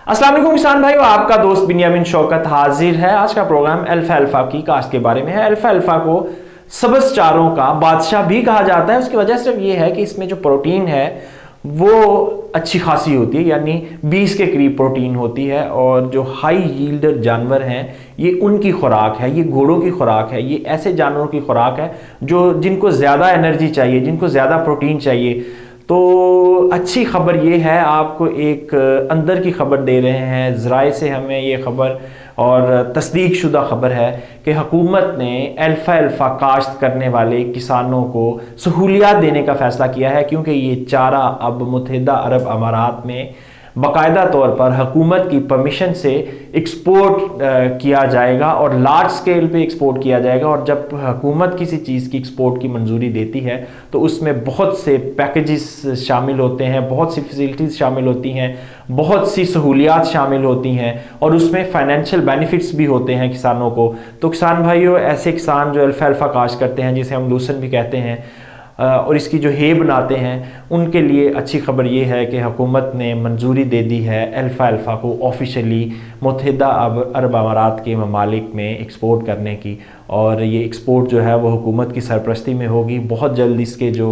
अस्सलाम वालेकुम किसान भाइयों, आपका दोस्त बिन्यामिन शौकत हाजिर है। आज का प्रोग्राम अल्फाल्फा की काश्त के बारे में है। अल्फाल्फा को सब्ज़ चारों का बादशाह भी कहा जाता है। उसकी वजह सिर्फ ये है कि इसमें जो प्रोटीन है वो अच्छी खासी होती है, यानी 20 के करीब प्रोटीन होती है। और जो हाई यील्डर जानवर हैं ये उनकी खुराक है, ये घोड़ों की खुराक है, ये ऐसे जानवरों की खुराक है जो जिनको ज़्यादा एनर्जी चाहिए, जिनको ज़्यादा प्रोटीन चाहिए। तो अच्छी खबर ये है, आपको एक अंदर की खबर दे रहे हैं, ज़राए से हमें ये खबर और तस्दीक शुदा खबर है कि हुकूमत ने अल्फा काश्त करने वाले किसानों को सहूलियात देने का फ़ैसला किया है, क्योंकि ये चारा अब मुत्तहिदा अरब अमारात में बाकायदा तौर पर हुकूमत की परमिशन से एक्सपोर्ट किया जाएगा और लार्ज स्केल पे एक्सपोर्ट किया जाएगा। और जब हुकूमत किसी चीज़ की एक्सपोर्ट की मंजूरी देती है तो उसमें बहुत से पैकेजेस शामिल होते हैं, बहुत सी फैसिलिटीज़ शामिल होती हैं, बहुत सी सहूलियात शामिल होती हैं और उसमें फाइनेंशियल बेनिफिट्स भी होते हैं किसानों को। तो किसान भाइयों, ऐसे किसान जो अल्फाल्फा काश्त करते हैं, जिसे हम लूसन भी कहते हैं, और इसकी जो हे बनाते हैं, उनके लिए अच्छी खबर ये है कि हुकूमत ने मंजूरी दे दी है अल्फा को ऑफिशियली मुत्तहिदा अरब अमारात के ममालिक में एक्सपोर्ट करने की। और ये एक्सपोर्ट जो है वो हुकूमत की सरपरस्ती में होगी। बहुत जल्द इसके जो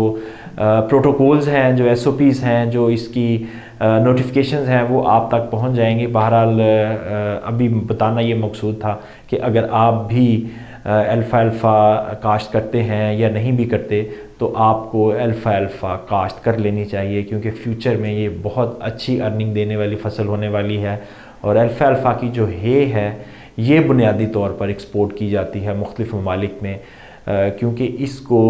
प्रोटोकॉल्स हैं, जो SOPs हैं, जो इसकी नोटिफिकेशंस हैं, वो आप तक पहुंच जाएंगे। बहरहाल अभी बताना ये मकसूद था कि अगर आप भी अल्फा काश्त करते हैं या नहीं भी करते तो आपको अल्फा काश्त कर लेनी चाहिए, क्योंकि फ्यूचर में ये बहुत अच्छी अर्निंग देने वाली फसल होने वाली है। और अल्फा की जो हे है ये बुनियादी तौर पर एक्सपोर्ट की जाती है मुख्तलिफ ममालिक में, क्योंकि इसको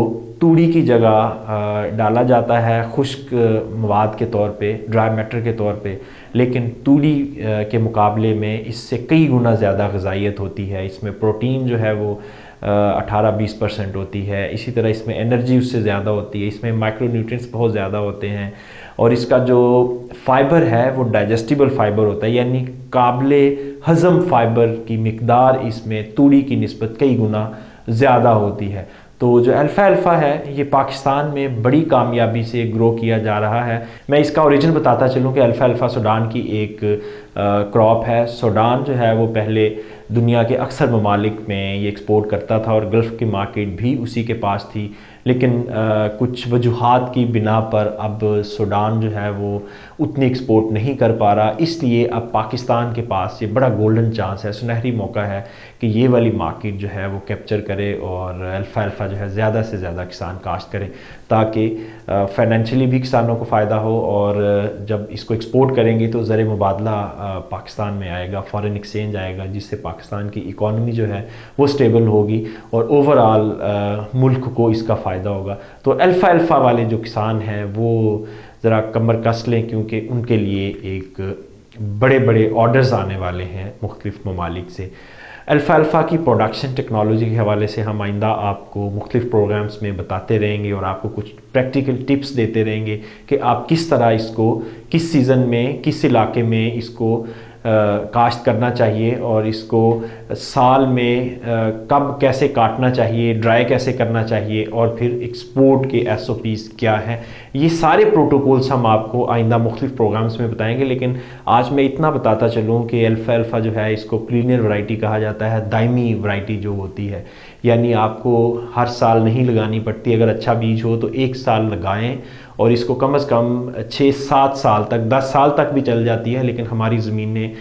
तूड़ी की जगह डाला जाता है खुश्क मवाद के तौर पे, ड्राई मैटर के तौर पे, लेकिन तूड़ी के मुकाबले में इससे कई गुना ज़्यादा ग़िज़ाइयत होती है। इसमें प्रोटीन जो है वो 18-20% होती है। इसी तरह इसमें एनर्जी उससे ज़्यादा होती है, इसमें माइक्रोन्यूट्रिएंट्स बहुत ज़्यादा होते हैं और इसका जो फ़ाइबर है वो डाइजेस्टिबल फ़ाइबर होता है, यानी काबिले हज़म फ़ाइबर की मिकदार इसमें तूड़ी की निस्बत कई गुना ज़्यादा होती है। तो जो अल्फा है ये पाकिस्तान में बड़ी कामयाबी से ग्रो किया जा रहा है। मैं इसका ओरिजिन बताता चलूँ कि अल्फा सूडान की एक क्रॉप है। सूडान जो है वो पहले दुनिया के अक्सर ममालिक में ये एक्सपोर्ट करता था और गल्फ़ की मार्केट भी उसी के पास थी, लेकिन कुछ वजूहात की बिना पर अब सूडान जो है वो उतनी एक्सपोर्ट नहीं कर पा रहा। इसलिए अब पाकिस्तान के पास ये बड़ा गोल्डन चांस है, सुनहरी मौका है कि ये वाली मार्केट जो है वो कैप्चर करे और अल्फा जो है ज़्यादा से ज़्यादा किसान काश्त करें, ताकि फाइनेंशियली भी किसानों को फ़ायदा हो। और जब इसको एक्सपोर्ट करेंगे तो ज़र मुबादला पाकिस्तान में आएगा, फॉरेन एक्सचेंज आएगा, जिससे पाकिस्तान की इकॉनमी जो है वो स्टेबल होगी और ओवरऑल मुल्क को इसका फ़ायदा होगा। तो अल्फा वाले जो किसान हैं वो ज़रा कमर कस लें, क्योंकि उनके लिए एक बड़े बड़े ऑर्डर्स आने वाले हैं मुख्तलिफ ममालिक से। अल्फा की प्रोडक्शन टेक्नोलॉजी के हवाले से हम आइंदा आपको मुख्तलिफ प्रोग्राम्स में बताते रहेंगे और आपको कुछ प्रैक्टिकल टिप्स देते रहेंगे कि आप किस तरह इसको किस सीज़न में किस इलाके में इसको काश्त करना चाहिए और इसको साल में कब कैसे काटना चाहिए, ड्राई कैसे करना चाहिए और फिर एक्सपोर्ट के SOPs क्या हैं। ये सारे प्रोटोकॉल्स हम आपको आइंदा मुख्तलिफ प्रोग्राम्स में बताएंगे, लेकिन आज मैं इतना बताता चलूँ कि अल्फा जो है इसको क्लीनर वैरायटी कहा जाता है। दायमी वैरायटी जो होती है, यानी आपको हर साल नहीं लगानी पड़ती। अगर अच्छा बीज हो तो एक साल लगाएं और इसको कम से कम 6-7 साल तक, 10 साल तक भी चल जाती है। लेकिन हमारी ज़मीनें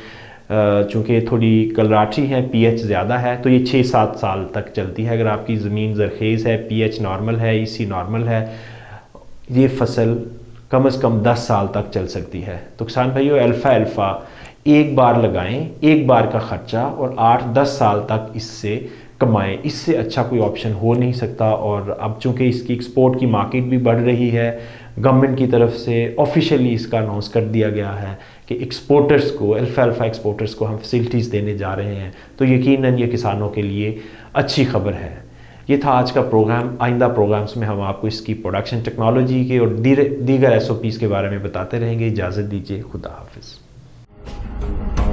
चूँकि थोड़ी कलराठी हैं, pH ज़्यादा है, तो ये 6-7 साल तक चलती है। अगर आपकी ज़मीन ज़रखेज़ है, pH नॉर्मल है, EC नॉर्मल है, ये फसल कम से कम 10 साल तक चल सकती है। तो किसान भाइयों, अल्फा एक बार लगाएं, एक बार का ख़र्चा और 8-10 साल तक इससे कमाएं। इससे अच्छा कोई ऑप्शन हो नहीं सकता। और अब चूँकि इसकी एक्सपोर्ट की मार्केट भी बढ़ रही है, गवर्नमेंट की तरफ से ऑफिशियली इसका अनाउंस कर दिया गया है कि एक्सपोर्टर्स को, अल्फा एक्सपोर्टर्स को हम फैसिलिटीज़ देने जा रहे हैं। तो यकीनन ये किसानों के लिए अच्छी खबर है। ये था आज का प्रोग्राम। आइंदा प्रोग्राम्स में हम आपको इसकी प्रोडक्शन टेक्नोलॉजी के और दीगर SOPs के बारे में बताते रहेंगे। इजाज़त दीजिए, खुदा हाफिज़।